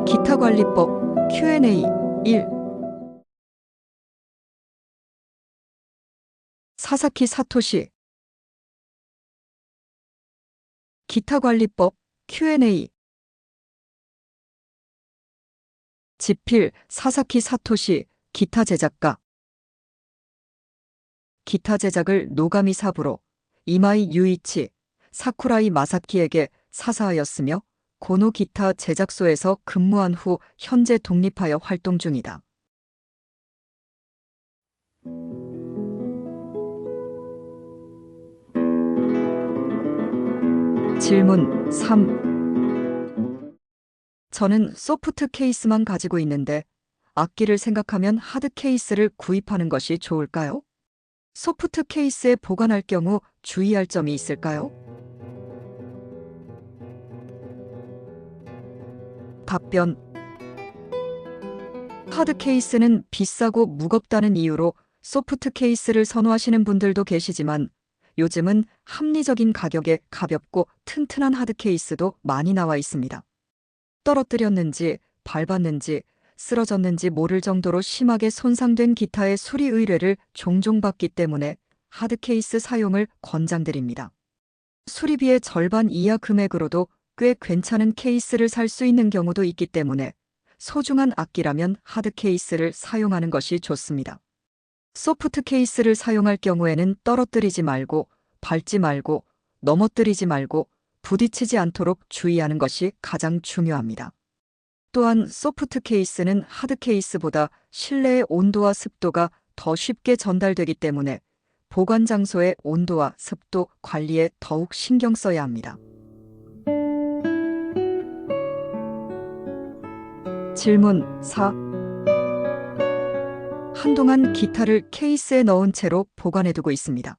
기타관리법 Q&A 1. 사사키 사토시. 기타관리법 Q&A. 지필 사사키 사토시, 기타 제작가. 기타 제작을 노가미 사부로, 이마이 유이치, 사쿠라이 마사키에게 사사하였으며 고노 기타 제작소에서 근무한 후 현재 독립하여 활동 중이다. 질문 3. 저는 소프트 케이스만 가지고 있는데 악기를 생각하면 하드 케이스를 구입하는 것이 좋을까요? 소프트 케이스에 보관할 경우 주의할 점이 있을까요? 답변. 하드 케이스는 비싸고 무겁다는 이유로 소프트 케이스를 선호하시는 분들도 계시지만 요즘은 합리적인 가격에 가볍고 튼튼한 하드 케이스도 많이 나와 있습니다. 떨어뜨렸는지, 밟았는지, 쓰러졌는지 모를 정도로 심하게 손상된 기타의 수리 의뢰를 종종 받기 때문에 하드 케이스 사용을 권장드립니다. 수리비의 절반 이하 금액으로도 꽤 괜찮은 케이스를 살 수 있는 경우도 있기 때문에 소중한 악기라면 하드 케이스를 사용하는 것이 좋습니다. 소프트 케이스를 사용할 경우에는 떨어뜨리지 말고, 밟지 말고, 넘어뜨리지 말고, 부딪히지 않도록 주의하는 것이 가장 중요합니다. 또한 소프트 케이스는 하드 케이스보다 실내의 온도와 습도가 더 쉽게 전달되기 때문에 보관 장소의 온도와 습도 관리에 더욱 신경 써야 합니다. 질문 4. 한동안 기타를 케이스에 넣은 채로 보관해두고 있습니다.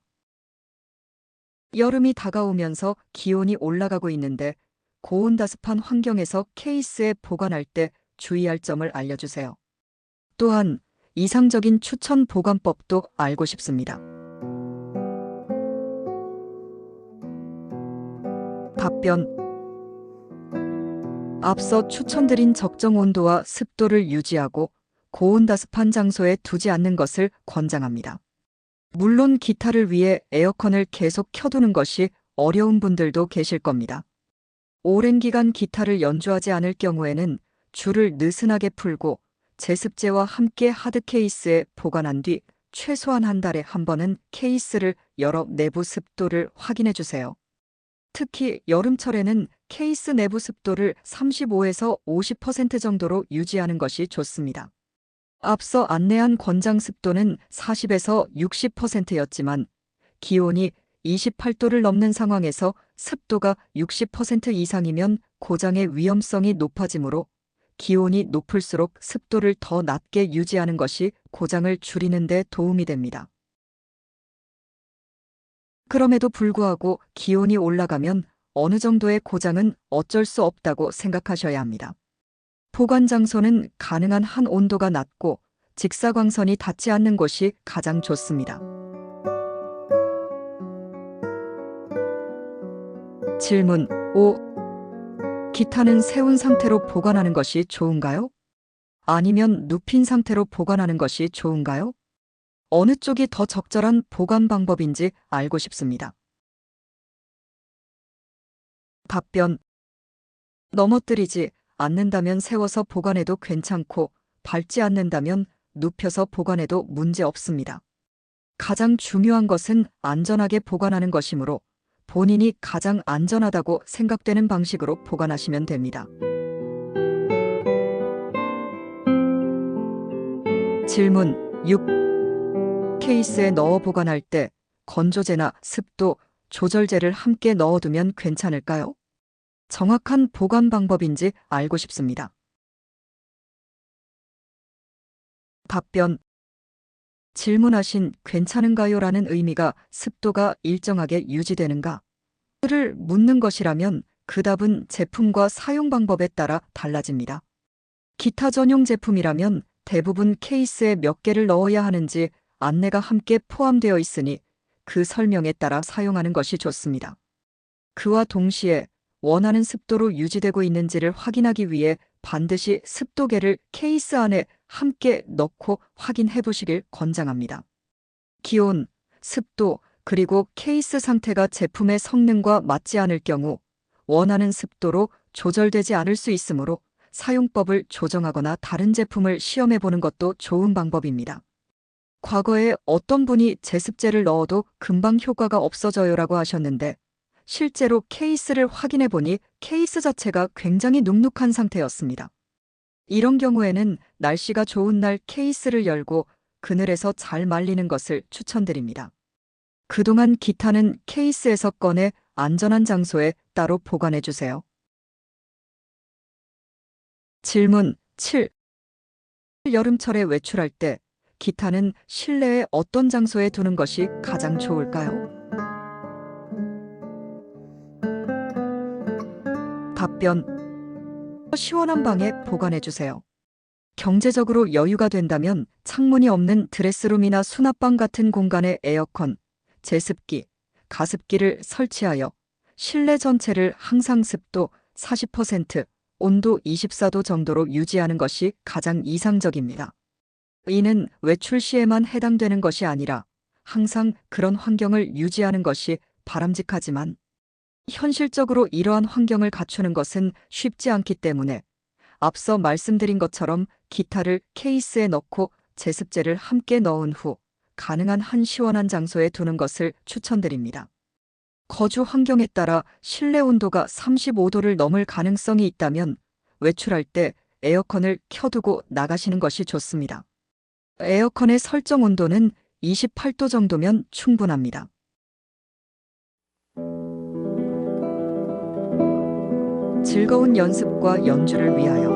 여름이 다가오면서 기온이 올라가고 있는데 고온다습한 환경에서 케이스에 보관할 때 주의할 점을 알려주세요. 또한 이상적인 추천 보관법도 알고 싶습니다. 답변. 앞서 추천드린 적정 온도와 습도를 유지하고 고온다습한 장소에 두지 않는 것을 권장합니다. 물론 기타를 위해 에어컨을 계속 켜두는 것이 어려운 분들도 계실 겁니다. 오랜 기간 기타를 연주하지 않을 경우에는 줄을 느슨하게 풀고 제습제와 함께 하드 케이스에 보관한 뒤 최소한 한 달에 한 번은 케이스를 열어 내부 습도를 확인해 주세요. 특히 여름철에는 케이스 내부 습도를 35에서 50% 정도로 유지하는 것이 좋습니다. 앞서 안내한 권장 습도는 40에서 60%였지만 기온이 28도를 넘는 상황에서 습도가 60% 이상이면 고장의 위험성이 높아지므로 기온이 높을수록 습도를 더 낮게 유지하는 것이 고장을 줄이는 데 도움이 됩니다. 그럼에도 불구하고 기온이 올라가면 어느 정도의 고장은 어쩔 수 없다고 생각하셔야 합니다. 보관 장소는 가능한 한 온도가 낮고 직사광선이 닿지 않는 곳이 가장 좋습니다. 질문 5. 기타는 세운 상태로 보관하는 것이 좋은가요? 아니면 눕힌 상태로 보관하는 것이 좋은가요? 어느 쪽이 더 적절한 보관 방법인지 알고 싶습니다. 답변. 넘어뜨리지 않는다면 세워서 보관해도 괜찮고 밟지 않는다면 눕혀서 보관해도 문제 없습니다. 가장 중요한 것은 안전하게 보관하는 것이므로 본인이 가장 안전하다고 생각되는 방식으로 보관하시면 됩니다. 질문 6. 케이스에 넣어 보관할 때 건조제나 습도 조절제를 함께 넣어두면 괜찮을까요? 정확한 보관 방법인지 알고 싶습니다. 답변. 질문하신 괜찮은가요? 라는 의미가 습도가 일정하게 유지되는가? 를 묻는 것이라면 그 답은 제품과 사용 방법에 따라 달라집니다. 기타 전용 제품이라면 대부분 케이스에 몇 개를 넣어야 하는지 안내가 함께 포함되어 있으니 그 설명에 따라 사용하는 것이 좋습니다. 그와 동시에 원하는 습도로 유지되고 있는지를 확인하기 위해 반드시 습도계를 케이스 안에 함께 넣고 확인해 보시길 권장합니다. 기온, 습도, 그리고 케이스 상태가 제품의 성능과 맞지 않을 경우 원하는 습도로 조절되지 않을 수 있으므로 사용법을 조정하거나 다른 제품을 시험해 보는 것도 좋은 방법입니다. 과거에 어떤 분이 제습제를 넣어도 금방 효과가 없어져요라고 하셨는데 실제로 케이스를 확인해 보니 케이스 자체가 굉장히 눅눅한 상태였습니다. 이런 경우에는 날씨가 좋은 날 케이스를 열고 그늘에서 잘 말리는 것을 추천드립니다. 그동안 기타는 케이스에서 꺼내 안전한 장소에 따로 보관해 주세요. 질문 7. 여름철에 외출할 때 기타는 실내의 어떤 장소에 두는 것이 가장 좋을까요? 답변. 시원한 방에 보관해 주세요. 경제적으로 여유가 된다면 창문이 없는 드레스룸이나 수납방 같은 공간에 에어컨, 제습기, 가습기를 설치하여 실내 전체를 항상 습도 40%, 온도 24도 정도로 유지하는 것이 가장 이상적입니다. 이는 외출 시에만 해당되는 것이 아니라 항상 그런 환경을 유지하는 것이 바람직하지만 현실적으로 이러한 환경을 갖추는 것은 쉽지 않기 때문에 앞서 말씀드린 것처럼 기타를 케이스에 넣고 제습제를 함께 넣은 후 가능한 한 시원한 장소에 두는 것을 추천드립니다. 거주 환경에 따라 실내 온도가 35도를 넘을 가능성이 있다면 외출할 때 에어컨을 켜두고 나가시는 것이 좋습니다. 에어컨의 설정 온도는 28도 정도면 충분합니다. 즐거운 연습과 연주를 위하여